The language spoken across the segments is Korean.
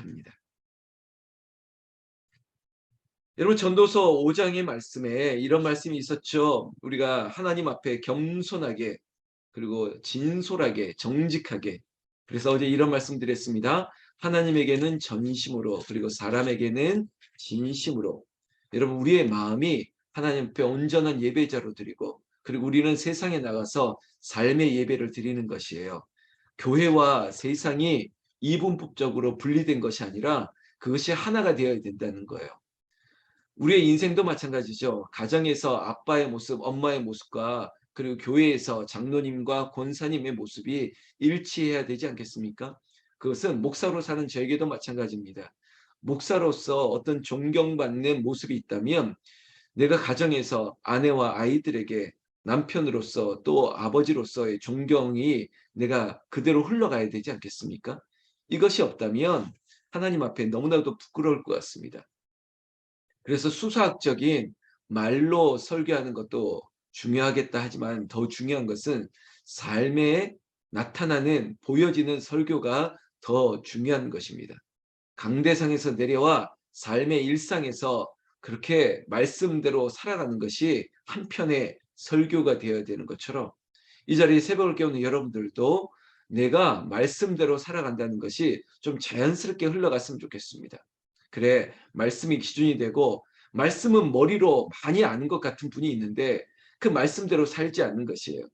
합니다. 여러분 전도서 5장의 말씀에 이런 말씀이 있었죠. 우리가 하나님 앞에 겸손하게 그리고 진솔하게 정직하게 그래서 어제 이런 말씀 드렸습니다. 하나님에게는 전심으로 그리고 사람에게는 진심으로 여러분 우리의 마음이 하나님 앞에 온전한 예배자로 드리고 그리고 우리는 세상에 나가서 삶의 예배를 드리는 것이에요. 교회와 세상이 이분법적으로 분리된 것이 아니라 그것이 하나가 되어야 된다는 거예요. 우리의 인생도 마찬가지죠. 가정에서 아빠의 모습, 엄마의 모습과 그리고 교회에서 장로님과 권사님의 모습이 일치해야 되지 않겠습니까? 그것은 목사로 사는 저에게도 마찬가지입니다. 목사로서 어떤 존경받는 모습이 있다면 내가 가정에서 아내와 아이들에게 남편으로서 또 아버지로서의 존경이 내가 그대로 흘러가야 되지 않겠습니까? 이것이 없다면 하나님 앞에 너무나도 부끄러울 것 같습니다. 그래서 수사학적인 말로 설교하는 것도 중요하겠다 하지만 더 중요한 것은 삶에 나타나는 보여지는 설교가 더 중요한 것입니다. 강대상에서 내려와 삶의 일상에서 그렇게 말씀대로 살아가는 것이 한편의 설교가 되어야 되는 것처럼 이 자리에 새벽을 깨우는 여러분들도 내가 말씀대로 살아간다는 것이 좀 자연스럽게 흘러갔으면 좋겠습니다. 그래, 말씀이 기준이 되고 말씀은 머리로 많이 아는 것 같은 분이 있는데 그 말씀대로 살지 않는 것이에요.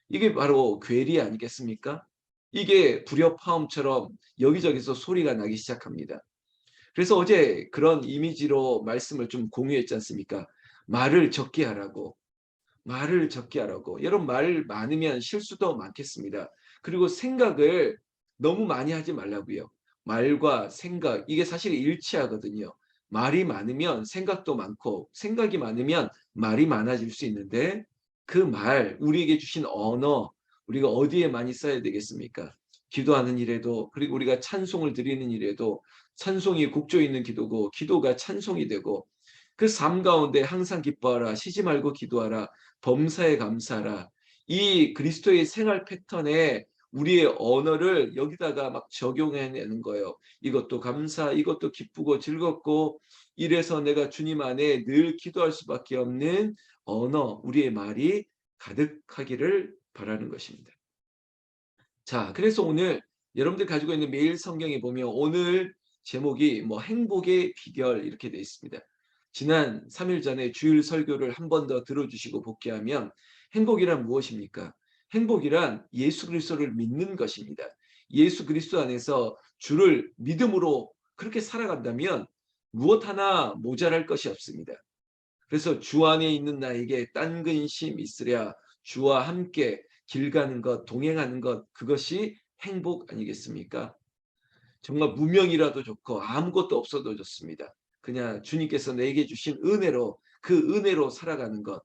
이게 바로 괴리 아니겠습니까? 이게 불협화음처럼 여기저기서 소리가 나기 시작합니다. 그래서 어제 그런 이미지로 말씀을 좀 공유했지 않습니까? 말을 적게 하라고. 말을 적게 하라고. 여러분 말 많으면 실수도 많겠습니다. 그리고 생각을 너무 많이 하지 말라고요. 말과 생각 이게 사실 일치하거든요. 말이 많으면 생각도 많고 생각이 많으면 말이 많아질 수 있는데 그 말 우리에게 주신 언어 우리가 어디에 많이 써야 되겠습니까? 기도하는 일에도 그리고 우리가 찬송을 드리는 일에도 찬송이 곡조 있는 기도고 기도가 찬송이 되고 그 삶 가운데 항상 기뻐하라 쉬지 말고 기도하라 범사에 감사하라. 이 그리스도의 생활 패턴에 우리의 언어를 여기다가 막 적용해내는 거예요. 이것도 감사, 이것도 기쁘고 즐겁고 이래서 내가 주님 안에 늘 기도할 수밖에 없는 언어, 우리의 말이 가득하기를 바라는 것입니다. 자, 그래서 오늘 여러분들 가지고 있는 매일 성경에 보면 오늘 제목이 뭐 행복의 비결 이렇게 되어 있습니다. 지난 3일 전에 주일 설교를 한 번 더 들어주시고 복귀하면 행복이란 무엇입니까? 행복이란 예수 그리스도를 믿는 것입니다. 예수 그리스도 안에서 주를 믿음으로 그렇게 살아간다면 무엇 하나 모자랄 것이 없습니다. 그래서 주 안에 있는 나에게 딴 근심 있으랴 주와 함께 길 가는 것, 동행하는 것 그것이 행복 아니겠습니까? 정말 무명이라도 좋고 아무것도 없어도 좋습니다. 그냥 주님께서 내게 주신 은혜로 그 은혜로 살아가는 것.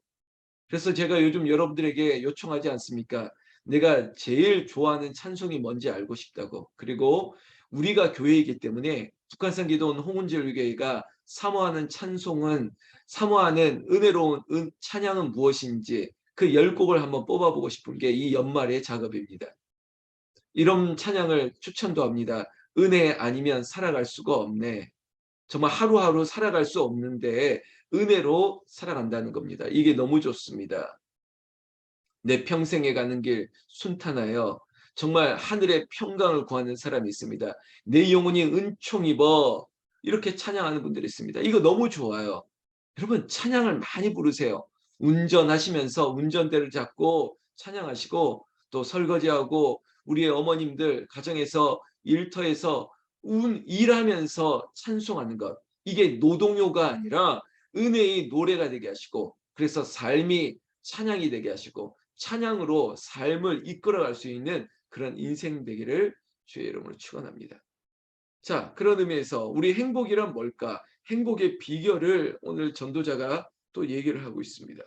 그래서 제가 요즘 여러분들에게 요청하지 않습니까? 내가 제일 좋아하는 찬송이 뭔지 알고 싶다고. 그리고 우리가 교회이기 때문에 북한산 기도원 홍은절교회가 사모하는 찬송은 사모하는 은혜로운 찬양은 무엇인지 그 10곡을 한번 뽑아보고 싶은 게 이 연말의 작업입니다. 이런 찬양을 추천도 합니다. 은혜 아니면 살아갈 수가 없네. 정말 하루하루 살아갈 수 없는데 은혜로 살아간다는 겁니다. 이게 너무 좋습니다. 내 평생에 가는 길 순탄하여 정말 하늘의 평강을 구하는 사람이 있습니다. 내 영혼이 은총 입어 이렇게 찬양하는 분들이 있습니다. 이거 너무 좋아요. 여러분 찬양을 많이 부르세요. 운전하시면서 운전대를 잡고 찬양하시고 또 설거지하고 우리의 어머님들 가정에서 일터에서 일하면서 찬송하는 것. 이게 노동요가 아니라 은혜의 노래가 되게 하시고 그래서 삶이 찬양이 되게 하시고 찬양으로 삶을 이끌어갈 수 있는 그런 인생 되기를 주의 이름으로 축원합니다. 자, 그런 의미에서 우리 행복이란 뭘까? 행복의 비결을 오늘 전도자가 또 얘기를 하고 있습니다.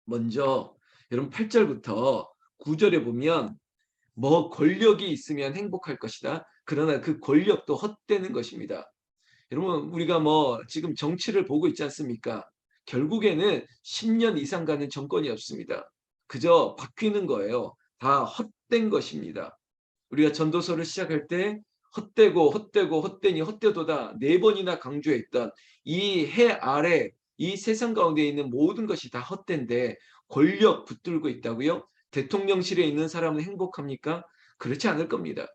먼저 여러분 8절부터 9절에 보면 뭐 권력이 있으면 행복할 것이다. 그러나 그 권력도 헛되는 것입니다. 여러분 우리가 뭐 지금 정치를 보고 있지 않습니까? 결국에는 10년 이상 가는 정권이 없습니다. 그저 바뀌는 거예요. 다 헛된 것입니다. 우리가 전도서를 시작할 때 헛되고 헛되고 헛되니 헛되도다 네 번이나 강조했던 이 해 아래 이 세상 가운데 있는 모든 것이 다 헛된데 권력 붙들고 있다고요? 대통령실에 있는 사람은 행복합니까? 그렇지 않을 겁니다.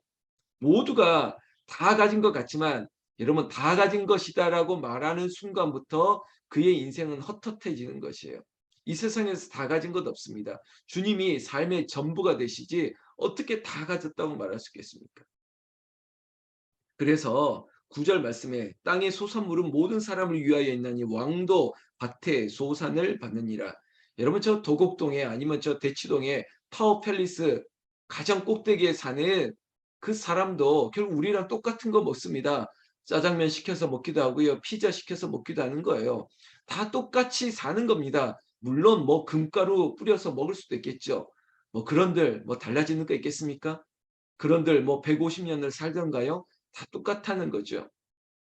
모두가 다 가진 것 같지만 여러분 다 가진 것이다라고 말하는 순간부터 그의 인생은 헛헛해지는 것이에요. 이 세상에서 다 가진 것 없습니다. 주님이 삶의 전부가 되시지 어떻게 다 가졌다고 말할 수 있겠습니까? 그래서 9절 말씀에 땅의 소산물은 모든 사람을 위하여 있나니 왕도 밭에 소산을 받느니라. 여러분 저 도곡동에 아니면 저 대치동에 타워 팰리스 가장 꼭대기에 사는 그 사람도 결국 우리랑 똑같은 거 먹습니다. 짜장면 시켜서 먹기도 하고요. 피자 시켜서 먹기도 하는 거예요. 다 똑같이 사는 겁니다. 물론 뭐 금가루 뿌려서 먹을 수도 있겠죠. 뭐 그런들 뭐 달라지는 거 있겠습니까? 그런들 뭐 150년을 살던가요? 다 똑같다는 거죠.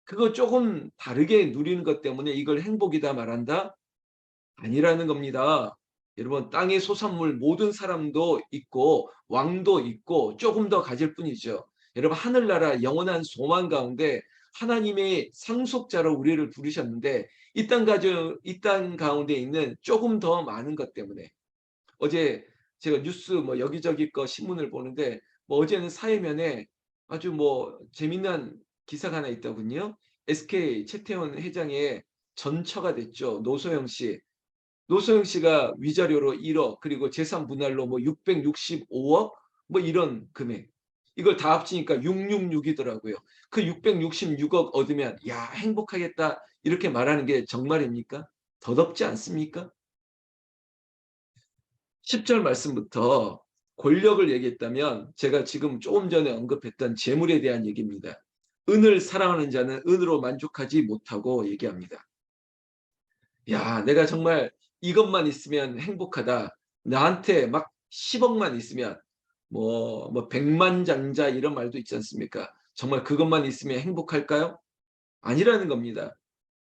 그거 조금 다르게 누리는 것 때문에 이걸 행복이다 말한다? 아니라는 겁니다. 여러분 땅의 소산물 모든 사람도 있고 왕도 있고 조금 더 가질 뿐이죠. 여러분 하늘나라 영원한 소망 가운데 하나님의 상속자로 우리를 부르셨는데 이 땅 가운데 있는 조금 더 많은 것 때문에 어제 제가 뉴스 뭐 여기저기 거 신문을 보는데 뭐 어제는 사회면에 아주 뭐 재미난 기사가 하나 있더군요. SK 최태원 회장의 전처가 됐죠. 노소영 씨. 노소영 씨가 위자료로 1억 그리고 재산 분할로 뭐 665억 뭐 이런 금액. 이걸 다 합치니까 666이더라고요. 그 666억 얻으면 야 행복하겠다 이렇게 말하는 게 정말입니까? 더덥지 않습니까? 10절 말씀부터 권력을 얘기했다면 제가 지금 조금 전에 언급했던 재물에 대한 얘기입니다. 은을 사랑하는 자는 은으로 만족하지 못하고 얘기합니다. 야, 내가 정말 이것만 있으면 행복하다. 나한테 막 10억만 있으면 뭐 100만장자 이런 말도 있지 않습니까? 정말 그것만 있으면 행복할까요? 아니라는 겁니다.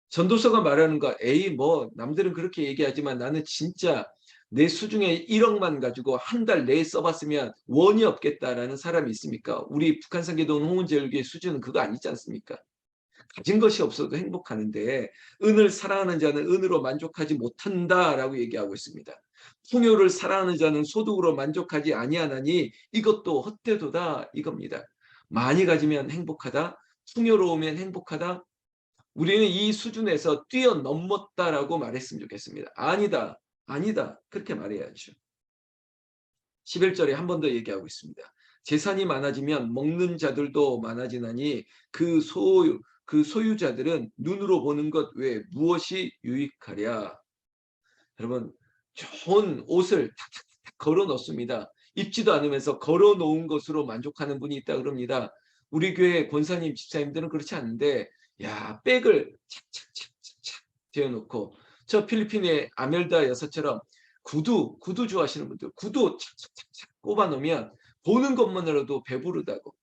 전도서가 말하는 거, 에이, 뭐, 남들은 그렇게 얘기하지만 나는 진짜 내 수중에 1억만 가지고 한 달 내에 써봤으면 원이 없겠다라는 사람이 있습니까? 우리 북한산계동 홍은제일교회 수준은 그거 아니지 않습니까? 가진 것이 없어도 행복하는데 은을 사랑하는 자는 은으로 만족하지 못한다라고 얘기하고 있습니다. 풍요를 사랑하는 자는 소득으로 만족하지 아니하나니 이것도 헛되도다 이겁니다. 많이 가지면 행복하다, 풍요로우면 행복하다, 우리는 이 수준에서 뛰어넘었다라고 말했으면 좋겠습니다. 아니다. 아니다. 그렇게 말해야죠. 11절에 한 번 더 얘기하고 있습니다. 재산이 많아지면 먹는 자들도 많아지나니 그 소유자들은 눈으로 보는 것 외에 무엇이 유익하랴. 여러분 좋은 옷을 탁탁탁 걸어 놓습니다. 입지도 않으면서 걸어 놓은 것으로 만족하는 분이 있다 그럽니다. 우리 교회 권사님 집사님들은 그렇지 않은데 야 백을 착착착착착 재어놓고 저 필리핀의 아멜다 여사처럼 구두 좋아하시는 분들 구두 착착착착 꼽아 놓으면 보는 것만으로도 배부르다고.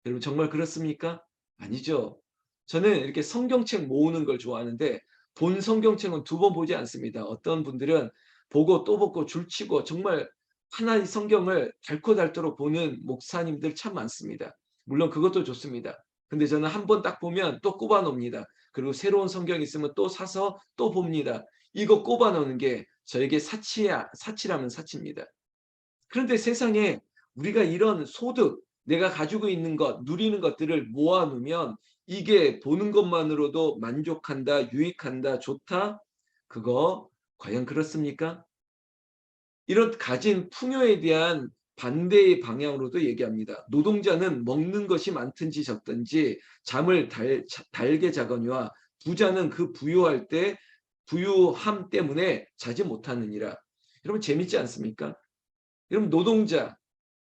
여러분 정말 그렇습니까? 아니죠. 저는 이렇게 성경책 모으는 걸 좋아하는데 본 성경책은 두 번 보지 않습니다. 어떤 분들은 보고 또 보고 줄치고 정말 하나의 성경을 닳고 닳도록 보는 목사님들 참 많습니다. 물론 그것도 좋습니다. 근데 저는 한 번 딱 보면 또 꼽아 놓습니다. 그리고 새로운 성경 있으면 또 사서 또 봅니다. 이거 꼽아 놓는 게 저에게 사치라면 사치입니다. 그런데 세상에 우리가 이런 소득, 내가 가지고 있는 것, 누리는 것들을 모아 놓으면 이게 보는 것만으로도 만족한다, 유익한다, 좋다? 그거 과연 그렇습니까? 이런 가진 풍요에 대한 반대의 방향으로도 얘기합니다. 노동자는 먹는 것이 많든지 적든지 잠을 달게 자거니와 부자는 그 부유할 때 부유함 때문에 자지 못하느니라. 여러분 재밌지 않습니까? 여러분 노동자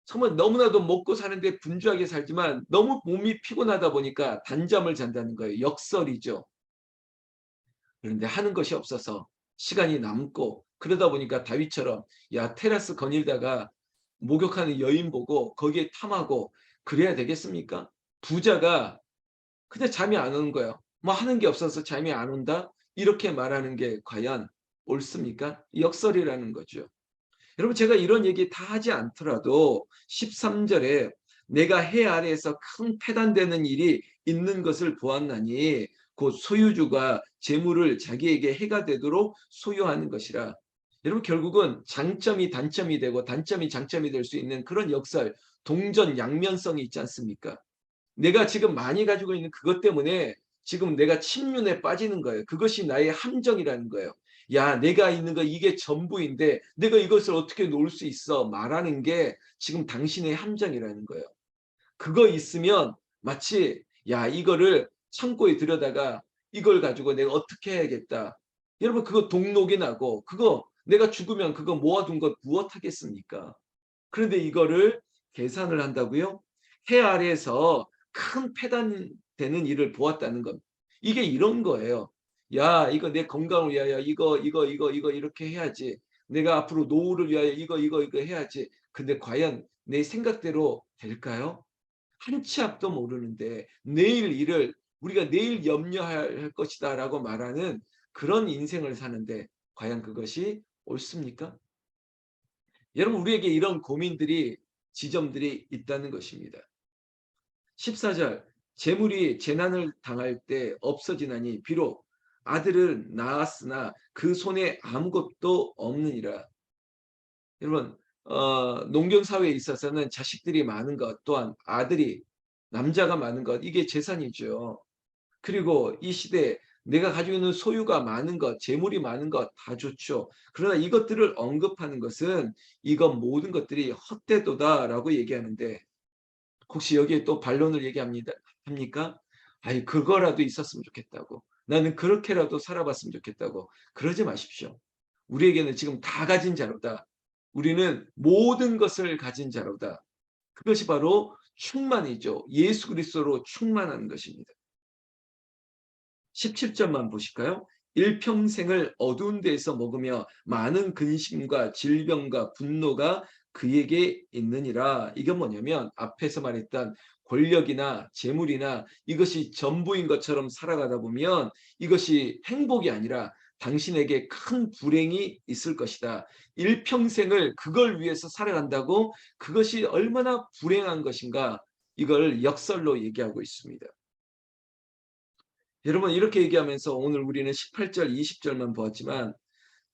정말 너무나도 먹고 사는데 분주하게 살지만 너무 몸이 피곤하다 보니까 단잠을 잔다는 거예요. 역설이죠. 그런데 하는 것이 없어서 시간이 남고 그러다 보니까 다윗처럼 야 테라스 거닐다가 목욕하는 여인 보고 거기에 탐하고 그래야 되겠습니까? 부자가 그냥 잠이 안 오는 거예요. 뭐 하는 게 없어서 잠이 안 온다? 이렇게 말하는 게 과연 옳습니까? 역설이라는 거죠. 여러분 제가 이런 얘기 다 하지 않더라도 13절에 내가 해 아래에서 큰 패단되는 일이 있는 것을 보았나니 곧 소유주가 재물을 자기에게 해가 되도록 소유하는 것이라. 여러분 결국은 장점이 단점이 되고 단점이 장점이 될 수 있는 그런 역설, 동전 양면성이 있지 않습니까? 내가 지금 많이 가지고 있는 그것 때문에 지금 내가 침륜에 빠지는 거예요. 그것이 나의 함정이라는 거예요. 야, 내가 있는 거 이게 전부인데 내가 이것을 어떻게 놓을 수 있어? 말하는 게 지금 당신의 함정이라는 거예요. 그거 있으면 마치 야, 이거를 창고에 들여다가 이걸 가지고 내가 어떻게 해야겠다. 여러분 그거 동록이 나고 그거 내가 죽으면 그거 모아둔 것 무엇하겠습니까? 그런데 이거를 계산을 한다고요? 해 아래에서 큰 패단되는 일을 보았다는 것. 이게 이런 거예요. 야, 이거 내 건강을 위하여 이거 이렇게 해야지. 내가 앞으로 노후를 위하여 이거 해야지. 근데 과연 내 생각대로 될까요? 한 치 앞도 모르는데 내일 일을 우리가 내일 염려할 것이다라고 말하는 그런 인생을 사는데 과연 그것이 옳습니까? 여러분 우리에게 이런 고민들이 지점들이 있다는 것입니다. 14절 재물이 재난을 당할 때 없어지나니 비록 아들을 낳았으나 그 손에 아무것도 없느니라. 여러분 농경 사회에 있어서는 자식들이 많은 것 또한 아들이 남자가 많은 것 이게 재산이죠. 그리고 이 시대에 내가 가지고 있는 소유가 많은 것, 재물이 많은 것 다 좋죠. 그러나 이것들을 언급하는 것은 이것 모든 것들이 헛되도다라고 얘기하는데 혹시 여기에 또 반론을 얘기합니다. 합니까? 아이 그거라도 있었으면 좋겠다고. 나는 그렇게라도 살아봤으면 좋겠다고. 그러지 마십시오. 우리에게는 지금 다 가진 자로다. 우리는 모든 것을 가진 자로다. 그것이 바로 충만이죠. 예수 그리스도로 충만한 것입니다. 17절만 보실까요? 일평생을 어두운 데에서 먹으며 많은 근심과 질병과 분노가 그에게 있느니라. 이게 뭐냐면 앞에서 말했던 권력이나 재물이나 이것이 전부인 것처럼 살아가다 보면 이것이 행복이 아니라 당신에게 큰 불행이 있을 것이다. 일평생을 그걸 위해서 살아간다고 그것이 얼마나 불행한 것인가 이걸 역설로 얘기하고 있습니다. 여러분 이렇게 얘기하면서 오늘 우리는 18절, 20절만 보았지만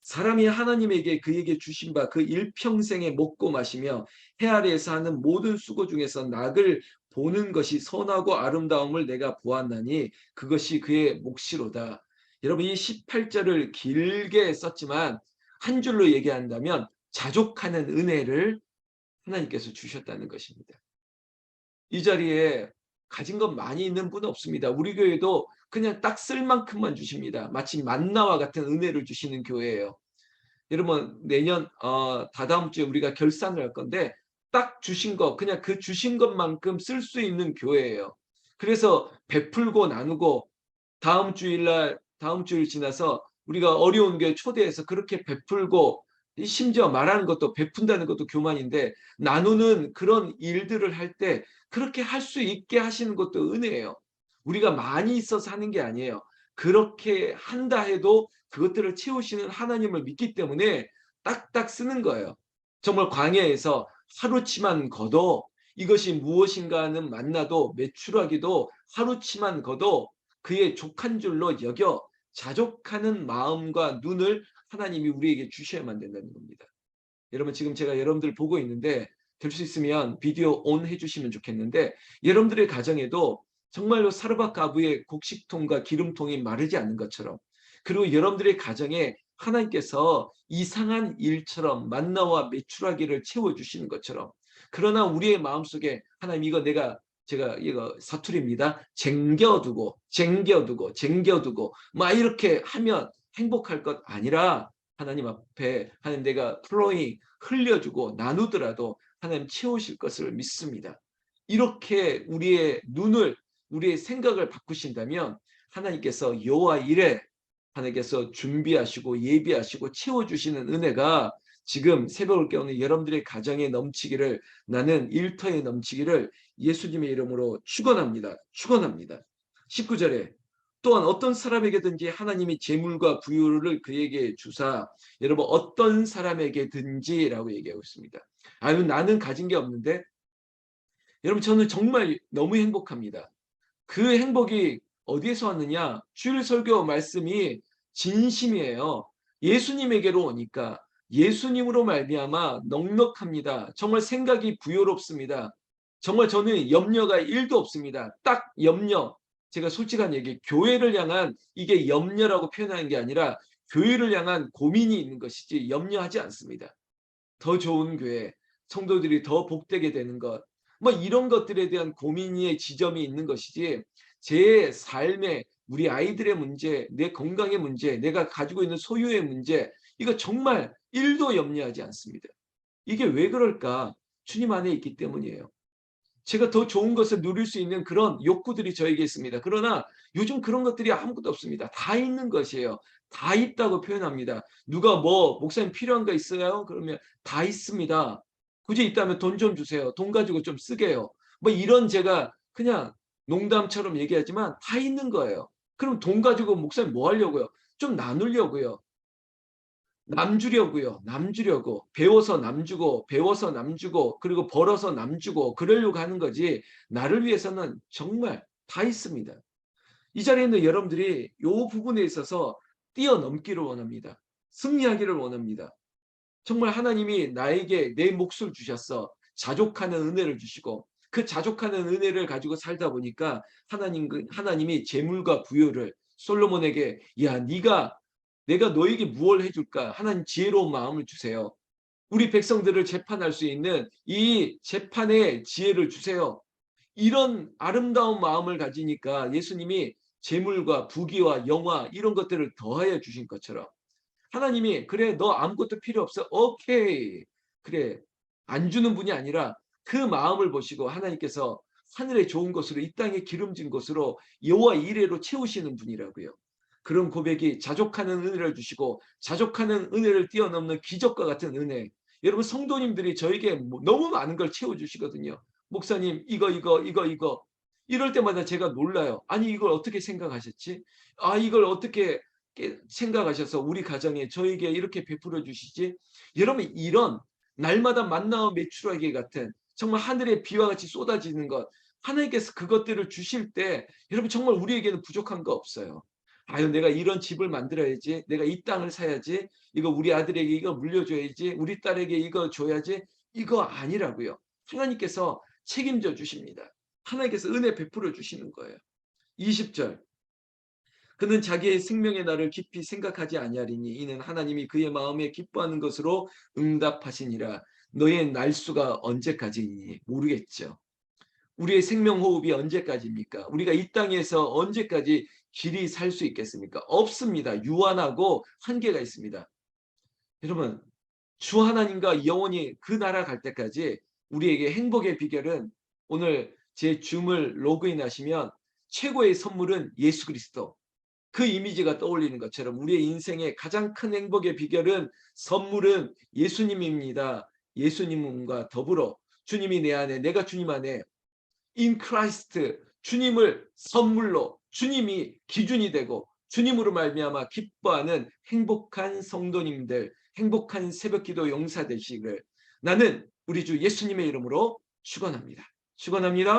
사람이 하나님에게 그에게 주신 바 그 일평생에 먹고 마시며 해 아래에서 하는 모든 수고 중에서 낙을 보는 것이 선하고 아름다움을 내가 보았나니 그것이 그의 몫이로다. 여러분 이 18절을 길게 썼지만 한 줄로 얘기한다면 자족하는 은혜를 하나님께서 주셨다는 것입니다. 이 자리에 가진 것 많이 있는 분은 없습니다. 우리 교회도 그냥 딱 쓸 만큼만 주십니다. 마치 만나와 같은 은혜를 주시는 교회예요. 여러분 내년 다다음 주에 우리가 결산을 할 건데 딱 주신 거 그냥 그 주신 것만큼 쓸 수 있는 교회예요. 그래서 베풀고 나누고 다음 주일 지나서 우리가 어려운 교회 초대해서 그렇게 베풀고 심지어 말하는 것도 베푼다는 것도 교만인데 나누는 그런 일들을 할 때 그렇게 할 수 있게 하시는 것도 은혜예요. 우리가 많이 있어서 하는 게 아니에요. 그렇게 한다 해도 그것들을 채우시는 하나님을 믿기 때문에 딱딱 쓰는 거예요. 정말 광야에서 하루치만 거도 이것이 무엇인가는 만나도 매출하기도 하루치만 거도 그의 족한 줄로 여겨 자족하는 마음과 눈을 하나님이 우리에게 주셔야만 된다는 겁니다. 여러분 지금 제가 여러분들 보고 있는데 될 수 있으면 비디오 온 해주시면 좋겠는데 여러분들의 가정에도 정말로 사르밧 가부의 곡식통과 기름통이 마르지 않는 것처럼 그리고 여러분들의 가정에 하나님께서 이상한 일처럼 만나와 메추라기를 채워주시는 것처럼 그러나 우리의 마음속에 하나님 이거 제가 이거 사투리입니다. 쟁겨두고 막 이렇게 하면 행복할 것 아니라 하나님 앞에 하나님 내가 플로잉 흘려주고 나누더라도 하나님 채우실 것을 믿습니다. 이렇게 우리의 눈을 우리의 생각을 바꾸신다면 하나님께서 여호와 이레 하나님께서 준비하시고 예비하시고 채워주시는 은혜가 지금 새벽을 깨우는 여러분들의 가정에 넘치기를 나는 일터에 넘치기를 예수님의 이름으로 축원합니다. 축원합니다. 19절에 또한 어떤 사람에게든지 하나님이 재물과 부유를 그에게 주사 여러분 어떤 사람에게든지라고 얘기하고 있습니다. 아유 나는 가진 게 없는데 여러분 저는 정말 너무 행복합니다. 그 행복이 어디에서 왔느냐? 주일 설교 말씀이 진심이에요. 예수님에게로 오니까 예수님으로 말미암아 넉넉합니다. 정말 생각이 부요롭습니다. 정말 저는 염려가 1도 없습니다. 딱 염려. 제가 솔직한 얘기, 교회를 향한 이게 염려라고 표현하는 게 아니라 교회를 향한 고민이 있는 것이지 염려하지 않습니다. 더 좋은 교회, 성도들이 더 복되게 되는 것, 뭐 이런 것들에 대한 고민의 지점이 있는 것이지 제 삶에 우리 아이들의 문제, 내 건강의 문제, 내가 가지고 있는 소유의 문제, 이거 정말 1도 염려하지 않습니다. 이게 왜 그럴까? 주님 안에 있기 때문이에요. 제가 더 좋은 것을 누릴 수 있는 그런 욕구들이 저에게 있습니다. 그러나 요즘 그런 것들이 아무것도 없습니다. 다 있는 것이에요. 다 있다고 표현합니다. 누가 뭐 목사님 필요한 거 있어요? 그러면 다 있습니다. 굳이 있다면 돈 좀 주세요. 돈 가지고 좀 쓰게요. 뭐 이런 제가 그냥 농담처럼 얘기하지만 다 있는 거예요. 그럼 돈 가지고 목사님 뭐 하려고요? 좀 나누려고요. 남 주려고요. 남 주려고. 배워서 남 주고 배워서 남 주고 그리고 벌어서 남 주고 그러려고 하는 거지 나를 위해서는 정말 다 있습니다. 이 자리에 있는 여러분들이 요 부분에 있어서 뛰어넘기를 원합니다. 승리하기를 원합니다. 정말 하나님이 나에게 내 몫을 주셨어. 자족하는 은혜를 주시고 그 자족하는 은혜를 가지고 살다 보니까 하나님이 재물과 부요를 솔로몬에게 야 네가 내가 너에게 무엇을 해줄까? 하나님 지혜로운 마음을 주세요. 우리 백성들을 재판할 수 있는 이 재판의 지혜를 주세요. 이런 아름다운 마음을 가지니까 예수님이 재물과 부귀와 영화 이런 것들을 더하여 주신 것처럼 하나님이 그래 너 아무것도 필요 없어. 오케이. 그래. 안 주는 분이 아니라 그 마음을 보시고 하나님께서 하늘의 좋은 것으로 이 땅의 기름진 것으로 여호와 이레로 채우시는 분이라고요. 그런 고백이 자족하는 은혜를 주시고 자족하는 은혜를 뛰어넘는 기적과 같은 은혜. 여러분 성도님들이 저에게 너무 많은 걸 채워주시거든요. 목사님 이거 이럴 때마다 제가 놀라요. 아니 이걸 어떻게 생각하셨지? 아 이걸 어떻게 생각하셔서 우리 가정에 저에게 이렇게 베풀어 주시지? 여러분 이런 날마다 만나와 메추라기 같은 정말 하늘의 비와 같이 쏟아지는 것 하나님께서 그것들을 주실 때 여러분 정말 우리에게는 부족한 거 없어요. 아유 내가 이런 집을 만들어야지 내가 이 땅을 사야지 이거 우리 아들에게 이거 물려줘야지 우리 딸에게 이거 줘야지 이거 아니라고요. 하나님께서 책임져 주십니다. 하나님께서 은혜 베풀어 주시는 거예요. 20절 그는 자기의 생명의 날을 깊이 생각하지 아니하리니 이는 하나님이 그의 마음에 기뻐하는 것으로 응답하시니라. 너의 날수가 언제까지니 모르겠죠. 우리의 생명 호흡이 언제까지입니까? 우리가 이 땅에서 언제까지 길이 살 수 있겠습니까? 없습니다. 유한하고 한계가 있습니다. 여러분 주 하나님과 영원히 그 나라 갈 때까지 우리에게 행복의 비결은 오늘 제 줌을 로그인하시면 최고의 선물은 예수 그리스도 그 이미지가 떠올리는 것처럼 우리의 인생의 가장 큰 행복의 비결은 선물은 예수님입니다. 예수님과 더불어 주님이 내 안에 내가 주님 안에 in Christ 주님을 선물로 주님이 기준이 되고 주님으로 말미암아 기뻐하는 행복한 성도님들 행복한 새벽기도 용사 되시기를 나는 우리 주 예수님의 이름으로 축원합니다. 축원합니다.